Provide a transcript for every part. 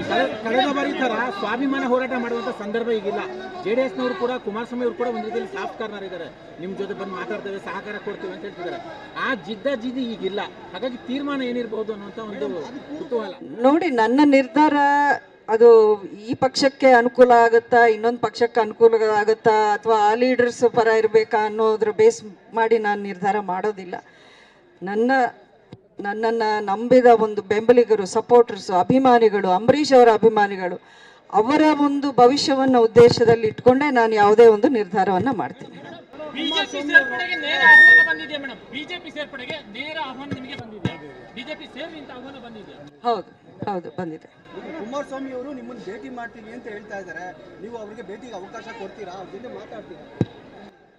ಕಳೆದ ಬಾರಿ ತರ ಸ್ವಾಭಿಮಾನ ಹೋರಾಟ ಮಾಡುವಂತ ಸಂದರ್ಭ ಈಗಿಲ್ಲ. ಜೆಡಿಎಸ್ನವರು ಕೂಡ ಕುಮಾರಸ್ವಾಮಿ ಅವರು ಕೂಡ ಒಂದು ರೀತಿಯಲ್ಲಿ ಸಾಫ್ಟ್ ಕಾರ್ನರ್ ಇದ್ದಾರೆ. ನಿಮ್ ಜೊತೆ ಬಂದು ಮಾತಾಡ್ತೇವೆ, ಸಹಕಾರ ಕೊಡ್ತೇವೆ ಅಂತ ಹೇಳ್ತಿದ್ದಾರೆ. ಆ ಜಿದ್ದಿ ಈಗಿಲ್ಲ. ಹಾಗಾಗಿ ತೀರ್ಮಾನ ಏನಿರಬಹುದು ಅನ್ನುವಂತ ಒಂದು ಕುತೂಹಲ. ನೋಡಿ, ನನ್ನ ನಿರ್ಧಾರ ಅದು ಈ ಪಕ್ಷಕ್ಕೆ ಅನುಕೂಲ ಆಗುತ್ತಾ, ಇನ್ನೊಂದು ಪಕ್ಷಕ್ಕೆ ಅನುಕೂಲ ಆಗುತ್ತಾ, ಅಥವಾ ಆ ಲೀಡರ್ಸ್ ಪರ ಇರಬೇಕಾ ಅನ್ನೋದ್ರ ಬೇಸ್ ಮಾಡಿ ನಾನು ನಿರ್ಧಾರ ಮಾಡೋದಿಲ್ಲ. ನನ್ನನ್ನು ನಂಬಿದ ಒಂದು ಬೆಂಬಲಿಗರು, ಸಪೋರ್ಟರ್ಸು, ಅಭಿಮಾನಿಗಳು, ಅಂಬರೀಷ್ ಅವರ ಅಭಿಮಾನಿಗಳು, ಅವರ ಒಂದು ಭವಿಷ್ಯವನ್ನು ಉದ್ದೇಶದಲ್ಲಿ ಇಟ್ಕೊಂಡೇ ನಾನು ಯಾವುದೇ ಒಂದು ನಿರ್ಧಾರವನ್ನು ಮಾಡ್ತೀನಿ. ಹೌದು ಹೌದು, ಬಂದಿದೆ. ಕುಮಾರಸ್ವಾಮಿ ಅವರು ನಿಮ್ಮನ್ನು ಭೇಟಿ ಮಾಡ್ತೀವಿ ಅಂತ ಹೇಳ್ತಾ ಇದ್ದಾರೆ. ನೀವು ಅವರಿಗೆ ಭೇಟಿಗೆ ಅವಕಾಶ ಕೊಡ್ತೀರಾ? ಅವ್ರ ಜೊತೆ ಮಾತಾಡ್ತೀರಾ?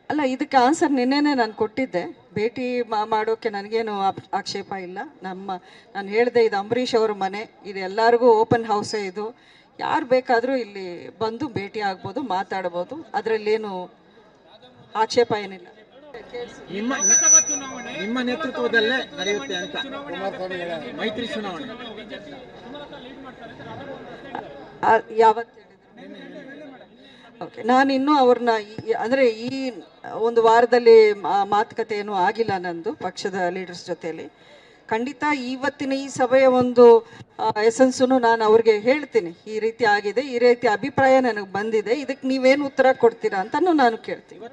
ಅಲ್ಲ, ಇದಕ್ಕೆ ಆನ್ಸರ್ ನಿನ್ನೆನೇ ನಾನು ಕೊಟ್ಟಿದ್ದೆ. ಭೇಟಿ ಮಾಡೋಕ್ಕೆ ನನಗೇನು ಆಕ್ಷೇಪ ಇಲ್ಲ. ನಾನು ಹೇಳಿದೆ, ಇದು ಅಂಬರೀಷ್ ಅವ್ರ ಮನೆ, ಇದು ಎಲ್ಲರಿಗೂ ಓಪನ್ ಹೌಸೇ. ಇದು ಯಾರು ಬೇಕಾದರೂ ಇಲ್ಲಿ ಬಂದು ಭೇಟಿ ಆಗ್ಬೋದು, ಮಾತಾಡ್ಬೋದು. ಅದರಲ್ಲೇನು ಆಕ್ಷೇಪ ಏನಿಲ್ಲ. ನಿಮ್ಮ ನೇತೃತ್ವದಲ್ಲೇ ನಡೆಯುತ್ತೆ ಅಂತ ಮೈತ್ರಿ ಚುನಾವಣೆ ಯಾವತ್ತು ಓಕೆ, ನಾನಿನ್ನೂ ಅವ್ರನ್ನ ಅಂದರೆ ಈ ಒಂದು ವಾರದಲ್ಲಿ ಮಾತುಕತೆ ಏನೂ ಆಗಿಲ್ಲ ನಂದು ಪಕ್ಷದ ಲೀಡರ್ಸ್ ಜೊತೆಯಲ್ಲಿ. ಖಂಡಿತ ಇವತ್ತಿನ ಈ ಸಭೆಯ ಒಂದು ಎಸೆನ್ಸನ್ನು ನಾನು ಅವ್ರಿಗೆ ಹೇಳ್ತೀನಿ. ಈ ರೀತಿ ಆಗಿದೆ, ಈ ರೀತಿ ಅಭಿಪ್ರಾಯ ನನಗೆ ಬಂದಿದೆ, ಇದಕ್ಕೆ ನೀವೇನು ಉತ್ತರ ಕೊಡ್ತೀರಾ ಅಂತಲೂ ನಾನು ಕೇಳ್ತೀನಿ.